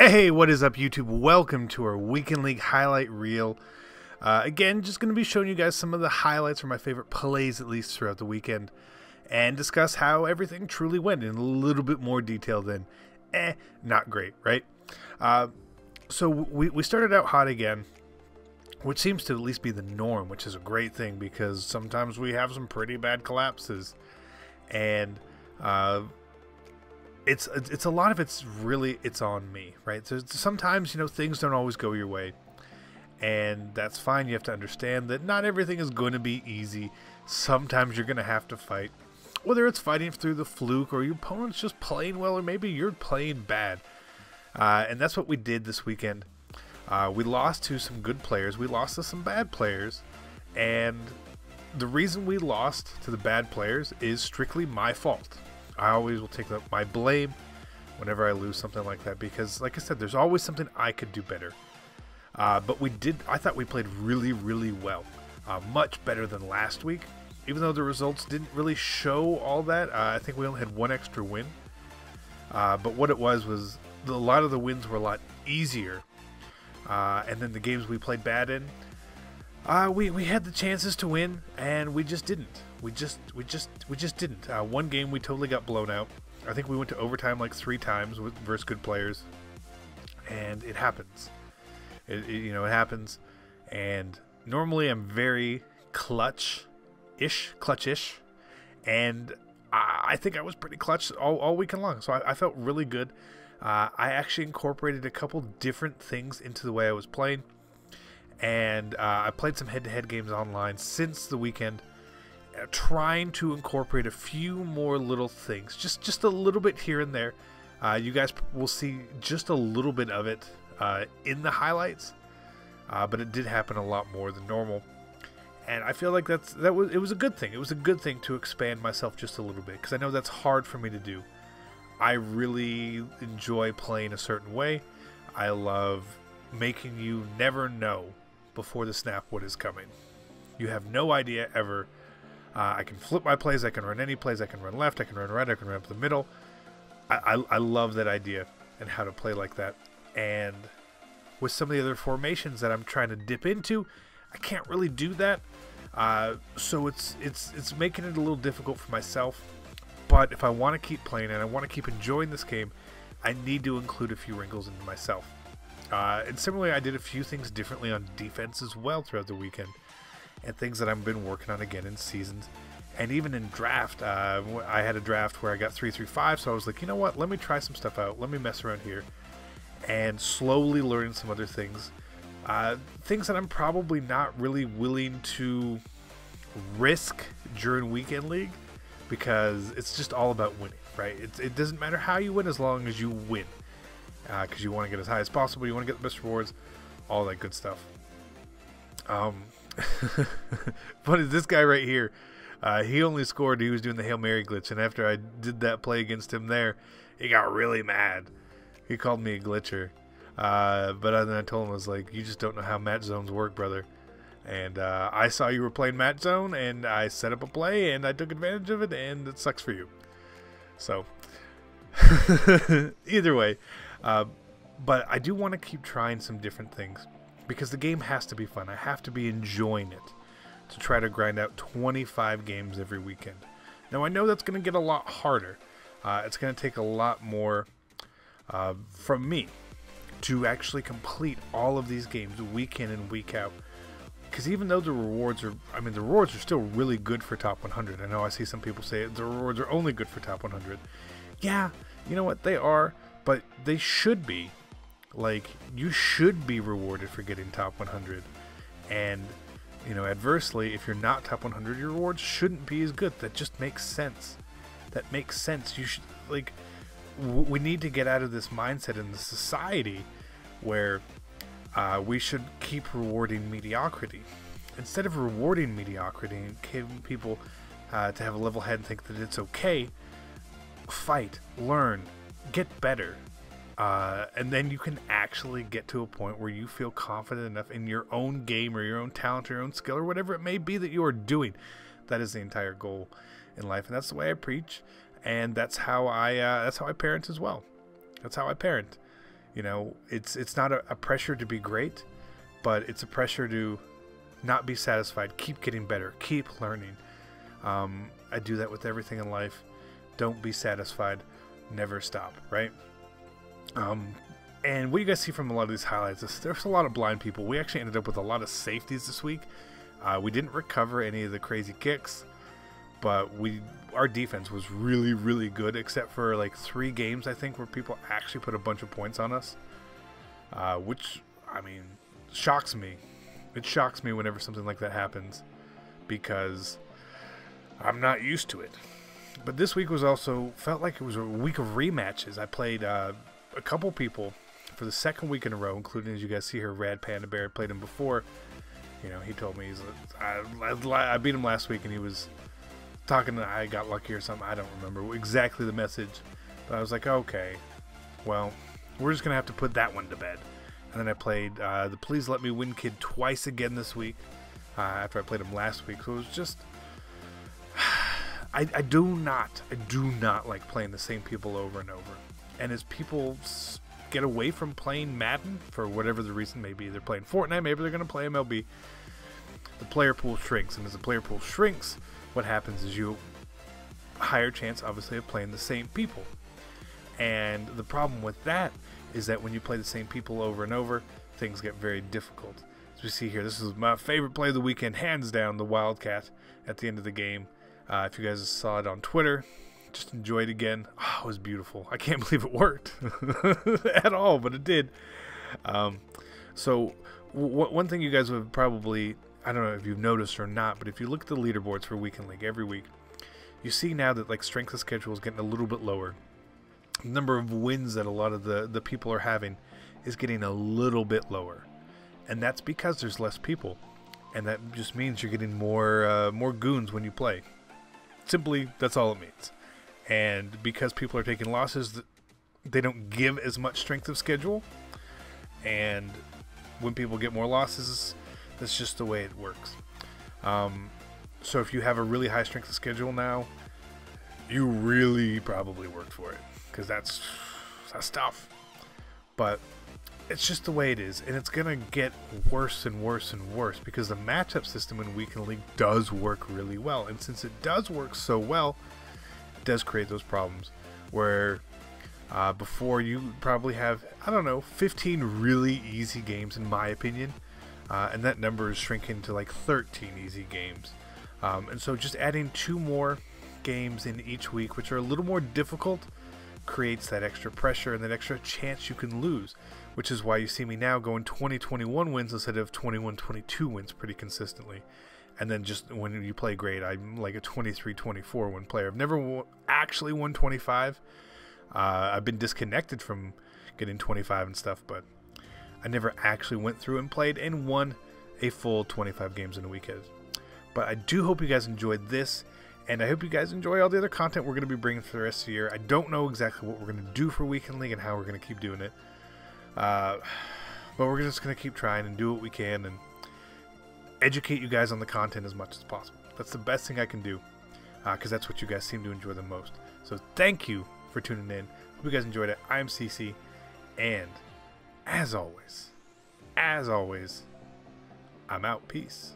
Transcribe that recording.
Hey, what is up, YouTube? Welcome to our Weekend League highlight reel. Again, just going to be showing you guys some of the highlights from my favorite plays, at least throughout the weekend, and discuss how everything truly went in a little bit more detail than, not great, right? So we started out hot again, which seems to at least be the norm, which is a great thing because sometimes we have some pretty bad collapses, and it's a lot of it's on me, right? So sometimes, you know, things don't always go your way, and that's fine. You have to understand that not everything is going to be easy. Sometimes you're going to have to fight, whether it's fighting through the fluke or your opponent's just playing well, or maybe you're playing bad. And that's what we did this weekend. We lost to some good players. We lost to some bad players, and the reason we lost to the bad players is strictly my fault. I always will take my blame whenever I lose something like that because, like I said, there's always something I could do better. But I thought we played really, really well. Much better than last week. Even though the results didn't really show all that, I think we only had one extra win. But what it was a lot of the wins were a lot easier. And then the games we played bad in, we had the chances to win, and we just didn't. We just didn't. One game we totally got blown out. I think we went to overtime like 3 times versus good players, and it happens. It happens. And normally I'm very clutch-ish, and I think I was pretty clutch all weekend long. So I felt really good. I actually incorporated a couple different things into the way I was playing. And I played some head-to-head games online since the weekend, trying to incorporate a few more little things, just a little bit here and there. You guys will see just a little bit of it in the highlights, but it did happen a lot more than normal, and I feel like it was a good thing. It was a good thing to expand myself just a little bit because I know that's hard for me to do. I really enjoy playing a certain way. I love making you never know before the snap what is coming. You have no idea ever. I can flip my plays, I can run any plays, I can run left, I can run right, I can run up the middle. I love that idea and how to play like that. And with some of the other formations that I'm trying to dip into, I can't really do that. So it's making it a little difficult for myself. But if I want to keep playing and I want to keep enjoying this game, I need to include a few wrinkles into myself. And similarly, I did a few things differently on defense as well throughout the weekend, and things that I've been working on again in seasons, and even in draft. I had a draft where I got 3-3-5, so I was like, you know what? Let me try some stuff out. Let me mess around here, and slowly learning some other things. Things that I'm probably not really willing to risk during weekend league, because it's just all about winning, right? It doesn't matter how you win as long as you win. Because you want to get as high as possible, you want to get the best rewards, all that good stuff. But this guy right here, he only scored, he was doing the Hail Mary glitch, and after I did that play against him there, he got really mad. He called me a glitcher. But then I told him, I was like, you just don't know how match zones work, brother. And I saw you were playing match zone, and I set up a play, and I took advantage of it, and it sucks for you. So, either way. But I do want to keep trying some different things because the game has to be fun. I have to be enjoying it to try to grind out 25 games every weekend. Now, I know that's going to get a lot harder. It's going to take a lot more from me to actually complete all of these games week in and week out. Because even though the rewards are still really good for top 100. I know I see some people say the rewards are only good for top 100. Yeah, you know what? They are. But they should be. Like, you should be rewarded for getting top 100. And, you know, adversely, if you're not top 100, your rewards shouldn't be as good. That just makes sense. That makes sense. You should, like, we need to get out of this mindset in the society where we should keep rewarding mediocrity. Instead of rewarding mediocrity and giving people to have a level head and think that it's okay, fight, learn, get better, and then you can actually get to a point where you feel confident enough in your own game or your own talent or your own skill or whatever it may be that you are doing. That is the entire goal in life, and that's the way I preach, and that's how I parent as well. That's how I parent. You know, it's not a pressure to be great, but it's a pressure to not be satisfied, keep getting better, keep learning. I do that with everything in life. Don't be satisfied, never stop, right? And what you guys see from a lot of these highlights is there's a lot of blind people. We actually ended up with a lot of safeties this week. We didn't recover any of the crazy kicks, but our defense was really, really good, except for like 3 games, I think, where people actually put a bunch of points on us, which, I mean, shocks me. It shocks me whenever something like that happens, because I'm not used to it. But this week was also, felt like it was a week of rematches. I played a couple people for the 2nd week in a row, including, as you guys see here, Rad Panda Bear. Played him before. You know, he told me, I beat him last week, and he was talking I got lucky or something. I don't remember exactly the message, but I was like, okay, well, we're just going to have to put that one to bed. And then I played the Please Let Me Win Kid twice again this week, after I played him last week. So it was just, I do not like playing the same people over and over. And as people get away from playing Madden, for whatever the reason may be, they're playing Fortnite, maybe they're going to play MLB, the player pool shrinks. And as the player pool shrinks, what happens is you higher chance, obviously, of playing the same people. And the problem with that is that when you play the same people over and over, things get very difficult. As we see here, this is my favorite play of the weekend, hands down, the Wildcat at the end of the game. If you guys saw it on Twitter, just enjoy it again. Oh, it was beautiful. I can't believe it worked at all, but it did. So one thing you guys would probably, I don't know if you've noticed or not, but if you look at the leaderboards for Weekend League every week, you see now that like strength of schedule is getting a little bit lower. The number of wins that a lot of the people are having is getting a little bit lower, and that's because there's less people, and that just means you're getting more goons when you play. Simply, that's all it means. And because people are taking losses, they don't give as much strength of schedule, and when people get more losses, that's just the way it works. So if you have a really high strength of schedule now, you really probably worked for it, because that's tough. But it's just the way it is, and it's gonna get worse and worse and worse, because the matchup system in Weekend League does work really well, and since it does work so well, it does create those problems where before you probably have, I don't know, 15 really easy games in my opinion, and that number is shrinking to like 13 easy games, and so just adding 2 more games in each week, which are a little more difficult, creates that extra pressure and that extra chance you can lose, which is why you see me now going 20-21 wins instead of 21-22 wins pretty consistently. And then just when you play great, I'm like a 23-24 win player. I've never actually won 25. I've been disconnected from getting 25 and stuff, but I never actually went through and played and won a full 25 games in a weekend. But I do hope you guys enjoyed this, and I hope you guys enjoy all the other content we're going to be bringing for the rest of the year. I don't know exactly what we're going to do for Weekend League and how we're going to keep doing it. But we're just going to keep trying and do what we can and educate you guys on the content as much as possible. That's the best thing I can do, because that's what you guys seem to enjoy the most. So thank you for tuning in. Hope you guys enjoyed it. I'm CC, and as always, I'm out. Peace.